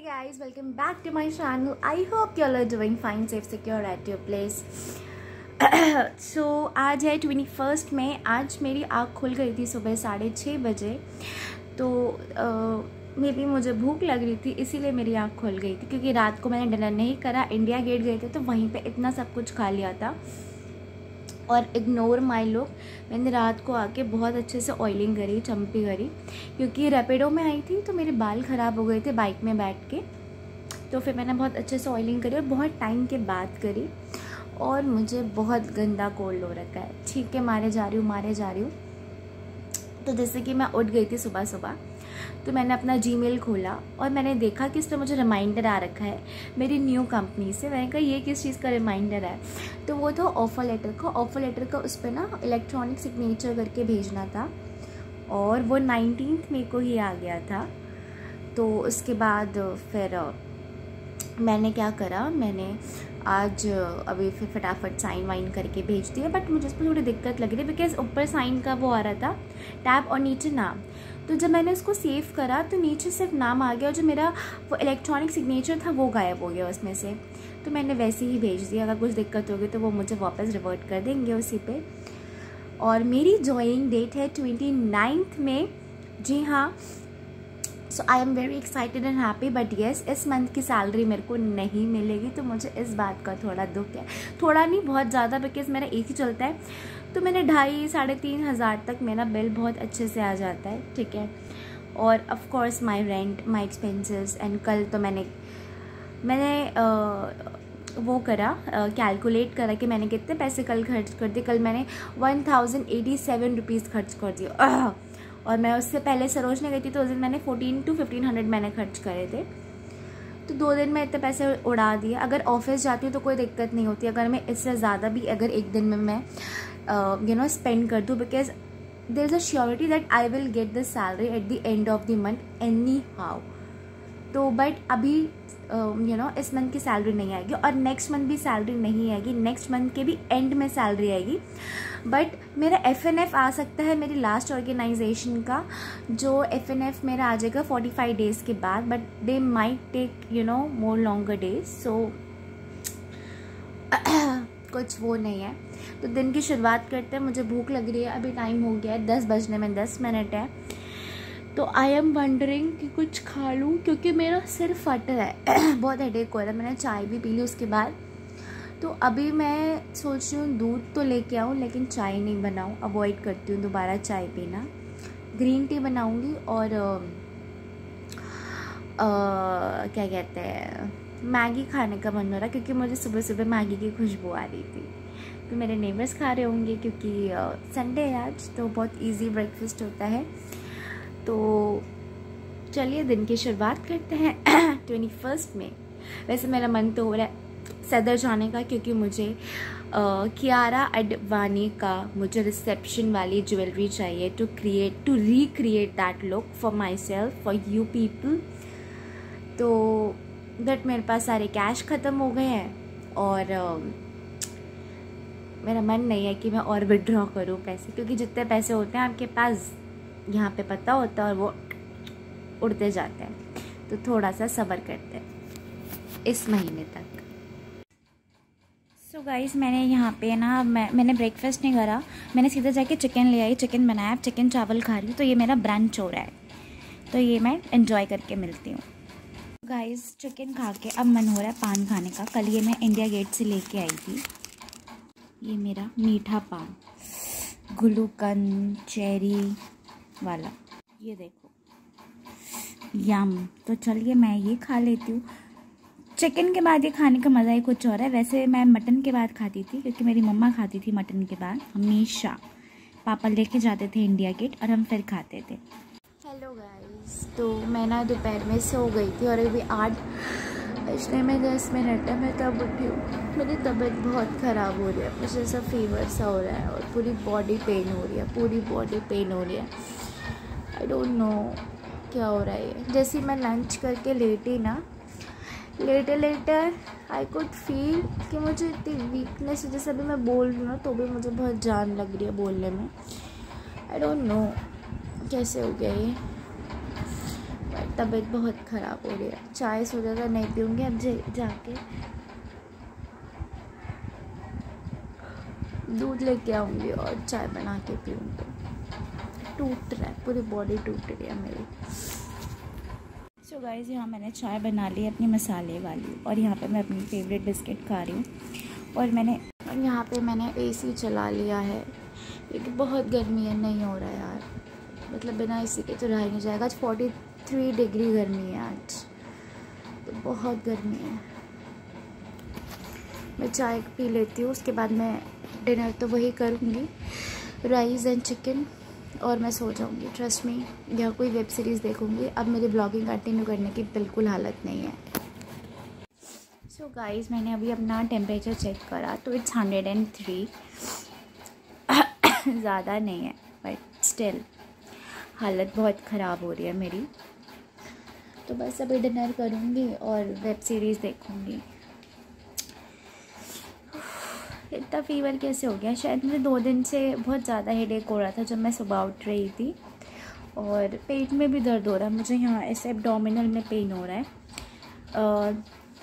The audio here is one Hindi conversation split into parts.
guys, welcome back to my channel. I hope you all are doing fine, safe, secure at your place. So आज है 21 में। आज मेरी आँख खुल गई थी सुबह 6:30 बजे। तो मे बी मुझे भूख लग रही थी, इसीलिए मेरी आँख खुल गई थी, क्योंकि रात को मैंने डिनर नहीं करा। इंडिया गेट गए थे तो वहीं पे इतना सब कुछ खा लिया था। और इग्नोर माई लुक, मैंने रात को आके बहुत अच्छे से ऑयलिंग करी, चंपी करी, क्योंकि रैपिडो में आई थी तो मेरे बाल ख़राब हो गए थे बाइक में बैठ के। तो फिर मैंने बहुत अच्छे से ऑयलिंग करी और बहुत टाइम के बाद करी। और मुझे बहुत गंदा कोल्ड हो रखा है। ठीक है, मारे जा रही हूँ। तो जैसे कि मैं उठ गई थी सुबह सुबह, तो मैंने अपना जीमेल खोला और मैंने देखा कि इस पर मुझे रिमाइंडर आ रखा है मेरी न्यू कंपनी से। मैंने कहा ये किस चीज़ का रिमाइंडर है, तो वो था ऑफ़र लेटर का। उस पर ना इलेक्ट्रॉनिक सिग्नेचर करके भेजना था, और वो 19 मई को ही आ गया था। तो उसके बाद फिर मैंने क्या करा, मैंने आज अभी फिर फटाफट साइन वाइन करके भेज दिया। बट मुझे उस पर थोड़ी दिक्कत लग रही है, बिकॉज ऊपर साइन का वो आ रहा था टैब और नीचे नाम। तो जब मैंने उसको सेव करा तो नीचे सिर्फ नाम आ गया, और जो मेरा वो इलेक्ट्रॉनिक सिग्नेचर था वो गायब हो गया उसमें से। तो मैंने वैसे ही भेज दिया। अगर कुछ दिक्कत होगी तो वो मुझे वापस रिवर्ट कर देंगे उसी पे। और मेरी ज्वाइनिंग डेट है 29 में। जी हाँ, so I am very excited and happy. But yes, इस मंथ की सैलरी मेरे को नहीं मिलेगी, तो मुझे इस बात का थोड़ा दुख है। थोड़ा नहीं, बहुत ज़्यादा, बिकॉज मेरा एक ही चलता है। तो मैंने 2,500-3,500 हज़ार तक मेरा बिल बहुत अच्छे से आ जाता है। ठीक है, और of course my rent, my expenses. And कल तो मैंने वो करा, कैलकुलेट करा कि मैंने कितने पैसे कल खर्च कर दिए। कल मैंने 1087 रुपीज़ खर्च कर दिए। और मैं उससे पहले सरोजनी गई थी तो उस दिन मैंने 1400 to 1500 मैंने खर्च करे थे। तो 2 दिन में इतने पैसे उड़ा दिए। अगर ऑफिस जाती हूँ तो कोई दिक्कत नहीं होती, अगर मैं इससे ज़्यादा भी अगर एक दिन में मैं स्पेंड कर दूँ, because there is a surety that I will get the salary at the end of the month anyhow. तो बट अभी इस मंथ की सैलरी नहीं आएगी, और नेक्स्ट मंथ भी सैलरी नहीं आएगी। नेक्स्ट मंथ के भी एंड में सैलरी आएगी। बट मेरा FNF आ सकता है मेरी लास्ट ऑर्गेनाइजेशन का, जो FNF मेरा आ जाएगा 45 डेज़ के बाद। But they might take more longer days. So कुछ वो नहीं है। तो दिन की शुरुआत करते हैं। मुझे भूख लग रही है, अभी टाइम हो गया है 10 बजने में 10 मिनट है। तो आई एम वंडरिंग कि कुछ खा लूँ, क्योंकि मेरा सिर फट रहा है। बहुत हेडेक हो रहा है। मैंने चाय भी पी ली उसके बाद। तो अभी मैं सोच रही हूँ दूध तो लेके आऊँ, लेकिन चाय नहीं बनाऊँ। अवॉइड करती हूँ दोबारा चाय पीना। ग्रीन टी बनाऊँगी, और क्या कहते हैं, मैगी खाने का मन हो रहा है, क्योंकि मुझे सुबह सुबह मैगी की खुशबू आ रही थी। तो मेरे नेबर्स खा रहे होंगे, क्योंकि संडे है आज, तो बहुत ईजी ब्रेकफास्ट होता है। तो चलिए दिन की शुरुआत करते हैं 21 में। वैसे मेरा मन तो हो रहा है सदर जाने का, क्योंकि मुझे कियारा अडवाणी का मुझे रिसेप्शन वाली ज्वेलरी चाहिए to recreate that look for myself, for you people. तो बट मेरे पास सारे कैश ख़त्म हो गए हैं, और मेरा मन नहीं है कि मैं और विड्रॉ करूँ पैसे, क्योंकि जितने पैसे होते हैं आपके पास यहाँ पे पता होता है, और वो उड़ते जाते हैं। तो थोड़ा सा सब्र करते हैं इस महीने तक। सो गाइस, मैंने यहाँ पे ना मैंने ब्रेकफास्ट नहीं करा। मैंने सीधा जाके चिकन ले आई, चिकन बनाया, चिकन चावल खा रही हूँ। तो ये मेरा ब्रंच हो रहा है, तो ये मैं एंजॉय करके मिलती हूँ। गाइस, चिकन खा के अब मन हो रहा है पान खाने का। कल ये मैं इंडिया गेट से लेके आई थी, ये मेरा मीठा पान, गुलूकंद चेरी वाला, ये देखो, यम। तो चलिए मैं ये खा लेती हूँ। चिकन के बाद ये खाने का मज़ा ही कुछ और है। वैसे मैं मटन के बाद खाती थी, क्योंकि मेरी मम्मा खाती थी मटन के बाद हमेशा। पापा लेके जाते थे इंडिया गेट और हम फिर खाते थे। हेलो गाइस, तो मैं ना दोपहर में सो गई थी, और अभी 8 बजने में 10 मिनट है। मैं तब उठी हूँ। मेरी तबीयत बहुत ख़राब हो रही है, मुझे ऐसा फीवर सा हो रहा है, और पूरी बॉडी पेन हो रही है। आई डोंट नो क्या हो रहा है। जैसे मैं लंच करके लेटी ना, लेटे आई कुड फील कि मुझे इतनी वीकनेस है। जैसे अभी मैं बोल रही हूँ ना, तो भी मुझे बहुत जान लग रही है बोलने में। आई डोंट नो कैसे हो गया ये, तबीयत बहुत ख़राब हो रही है। चाय से ज़्यादा नहीं पीऊँगी अब। जाके दूध लेके आऊँगी और चाय बना के पीऊँगी। टूट रहा है, पूरी बॉडी टूट रही है मेरी। सो गाइस, यहाँ मैंने चाय बना ली अपनी मसाले वाली, और यहाँ पे मैं अपनी फेवरेट बिस्किट खा रही हूँ। और यहाँ पे मैंने एसी चला लिया है क्योंकि बहुत गर्मी है, नहीं हो रहा है यार, मतलब बिना एसी के तो रहा ही नहीं जाएगा। आज 43 डिग्री गर्मी है आज, तो बहुत गर्मी है। मैं चाय पी लेती हूँ, उसके बाद मैं डिनर तो वही करूँगी, राइस एंड चिकन, और मैं सो जाऊँगी। ट्रस्ट मी, या कोई वेब सीरीज़ देखूँगी। अब मेरी ब्लॉगिंग कंटिन्यू करने की बिल्कुल हालत नहीं है। सो गाइस, मैंने अभी अपना टेम्परेचर चेक करा तो इट्स 103। ज़्यादा नहीं है, बट स्टिल हालत बहुत ख़राब हो रही है मेरी। तो बस अभी डिनर करूँगी और वेब सीरीज़ देखूँगी। इतना फ़ीवर कैसे हो गया? शायद मुझे 2 दिन से बहुत ज़्यादा हेडेक हो रहा था जब मैं सुबह उठ रही थी, और पेट में भी दर्द हो रहा है मुझे। यहाँ ऐसे एब्डोमिनल में पेन हो रहा है।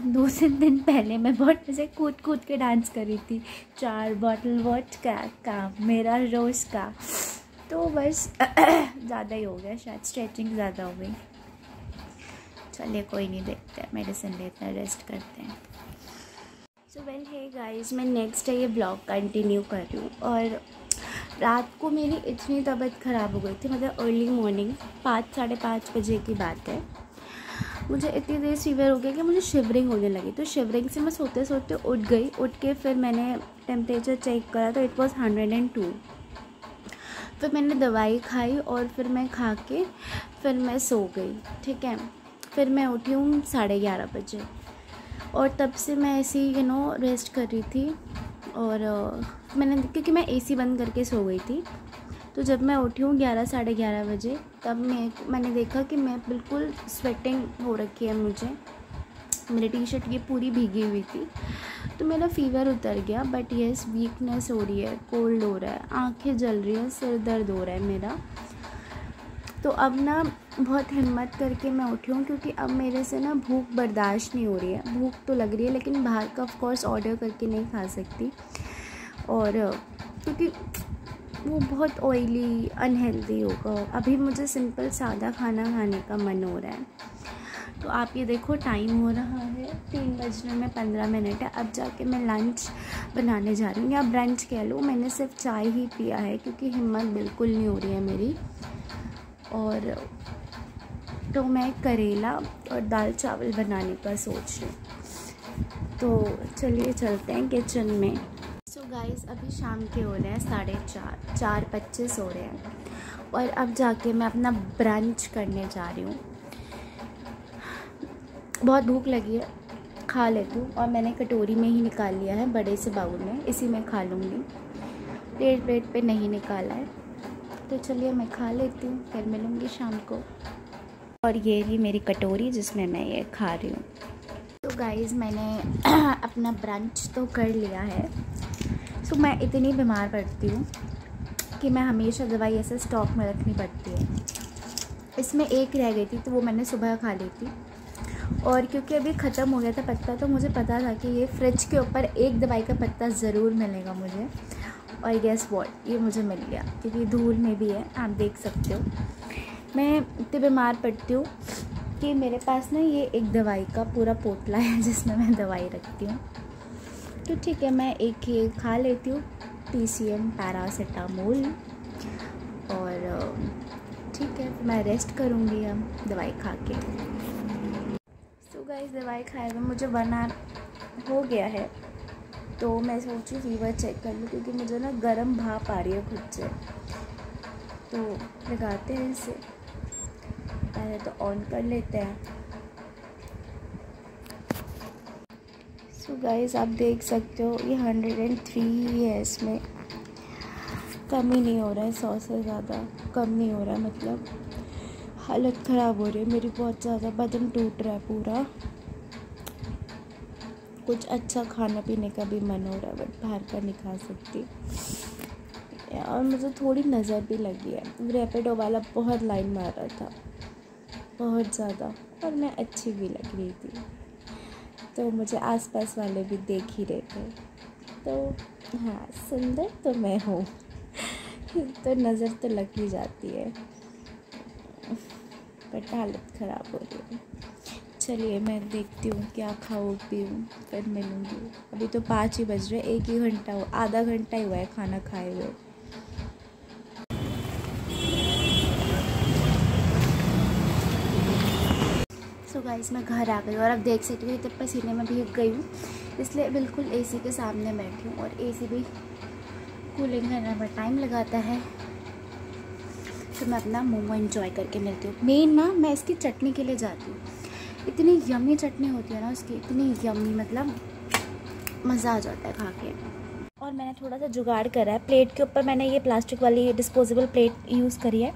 2-3 दिन पहले मैं बहुत ऐसे कूद कूद के डांस कर रही थी, 4 बॉटल वोडका का मेरा रोज़ का। तो बस ज़्यादा ही हो गया, शायद स्ट्रेचिंग ज़्यादा हो गई। चलिए कोई नहीं, देखते हैं, मेडिसिन लेते हैं, रेस्ट करते हैं। सो वेल हे गाइस, मैं नेक्स्ट डे ये ब्लॉग कंटिन्यू कर रही हूँ। और रात को मेरी इतनी तबीयत ख़राब हो गई थी, मतलब अर्ली मॉर्निंग 5-5:30 बजे की बात है। मुझे इतनी देर फीवर हो गया कि मुझे शिवरिंग होने लगी। तो शिवरिंग से मैं सोते सोते उठ गई। उठ के फिर मैंने टेम्परेचर चेक करा तो इट वाज 102। फिर मैंने दवाई खाई और फिर मैं खा के फिर मैं सो गई, ठीक है। फिर मैं उठी हूँ 11:30 बजे, और तब से मैं ऐसे ही रेस्ट कर रही थी। और मैंने, क्योंकि मैं एसी बंद करके सो गई थी, तो जब मैं उठी हूँ 11-11:30 बजे, तब मैंने देखा कि मैं बिल्कुल स्वेटिंग हो रखी है मुझे। मेरी टी शर्ट ये पूरी भीगी हुई थी। तो मेरा फ़ीवर उतर गया, बट येस वीकनेस हो रही है, कोल्ड हो रहा है, आंखें जल रही हैं, सिर दर्द हो रहा है मेरा। तो अब ना बहुत हिम्मत करके मैं उठी हूँ, क्योंकि अब मेरे से ना भूख बर्दाश्त नहीं हो रही है। भूख तो लग रही है, लेकिन बाहर का ऑफ कोर्स ऑर्डर करके नहीं खा सकती, और क्योंकि वो बहुत ऑयली अनहेल्दी होगा। अभी मुझे सिंपल सादा खाना खाने का मन हो रहा है। तो आप ये देखो, टाइम हो रहा है 3:15 है। अब जाके मैं लंच बनाने जा रही हूँ, या ब्रंच कह लो। मैंने सिर्फ चाय ही पिया है क्योंकि हिम्मत बिल्कुल नहीं हो रही है मेरी। और तो मैं करेला और दाल चावल बनाने का सोच रही हूँ। तो चलिए चलते हैं किचन में। सो गाइस, अभी शाम के हो रहे हैं 4:30, 4:25 हो रहे हैं, और अब जाके मैं अपना ब्रंच करने जा रही हूँ। बहुत भूख लगी है, खा लेती हूँ। और मैंने कटोरी में ही निकाल लिया है, बड़े से बाउल में, इसी में खा लूँगी। प्लेट पे नहीं निकाला है। तो चलिए मैं खा लेती हूँ, फिर मिलूँगी शाम को। और ये रही मेरी कटोरी जिसमें मैं ये खा रही हूँ। तो गाइस, मैंने अपना ब्रंच तो कर लिया है। सो मैं इतनी बीमार पड़ती हूँ कि मैं हमेशा दवाई ऐसे स्टॉक में रखनी पड़ती है। इसमें एक रह गई थी, तो वो मैंने सुबह खा ली थी। और क्योंकि अभी ख़त्म हो गया था पत्ता, तो मुझे पता था कि ये फ्रिज के ऊपर एक दवाई का पत्ता ज़रूर मिलेगा मुझे। और गेस व्हाट, ये मुझे मिल गया, क्योंकि धूल में भी है, आप देख सकते हो। मैं इतनी बीमार पड़ती हूँ कि मेरे पास ना ये एक दवाई का पूरा पोटला है जिसमें मैं दवाई रखती हूँ। तो ठीक है, मैं एक ये खा लेती हूँ, TCM पैरासीटामोल। और ठीक है, मैं रेस्ट करूँगी अब दवाई खा के। सो गाइस, दवाई खाए हुए मुझे 1 आवर हो गया है। तो मैं सोचूँ फीवर चेक कर लूँ, क्योंकि मुझे ना गर्म भाप आ रही है खुद से। तो लगाते हैं इसे, पहले तो ऑन कर लेते हैं। सो गाइस, आप देख सकते हो ये 103 ही है, इसमें कम ही नहीं हो रहा है, 100 से ज़्यादा कम नहीं हो रहा है। मतलब हालत ख़राब हो रही है मेरी बहुत ज़्यादा, बदन टूट रहा है पूरा। कुछ अच्छा खाने पीने का भी मन हो रहा है, बट बाहर का नहीं खा सकती। और मुझे थोड़ी नज़र भी लगी है, रैपिडो वाला बहुत लाइन मार रहा था। बहुत ज़्यादा, और मैं अच्छी भी लग रही थी, तो मुझे आसपास वाले भी देख ही रहे थे। तो हाँ, सुंदर तो मैं हूँ तो नज़र तो लग ही जाती है, बट हालत ख़राब हो रही है। चलिए मैं देखती हूँ क्या खाऊँ पीऊँ, फिर मिलूँगी। अभी तो 5 ही बज रहे, 1 ही घंटा हुआ, आधा घंटा ही हुआ है खाना खाए हुए। सो गाइस, मैं घर आ गई और अब देख सकती हूँ इतने पसीने में भीग गई हूँ, इसलिए बिल्कुल एसी के सामने बैठी हूँ। और एसी भी कूलिंग करने में टाइम लगाता है, तो मैं अपना मोमो एंजॉय करके मिलती हूँ। मेन ना मैं इसकी चटनी के लिए जाती हूँ, इतनी यम्मी चटनी होती है ना उसकी, इतनी यम्मी, मतलब मज़ा आ जाता है खा के। और मैंने थोड़ा सा जुगाड़ करा है, प्लेट के ऊपर मैंने ये प्लास्टिक वाली डिस्पोजेबल प्लेट यूज़ करी है,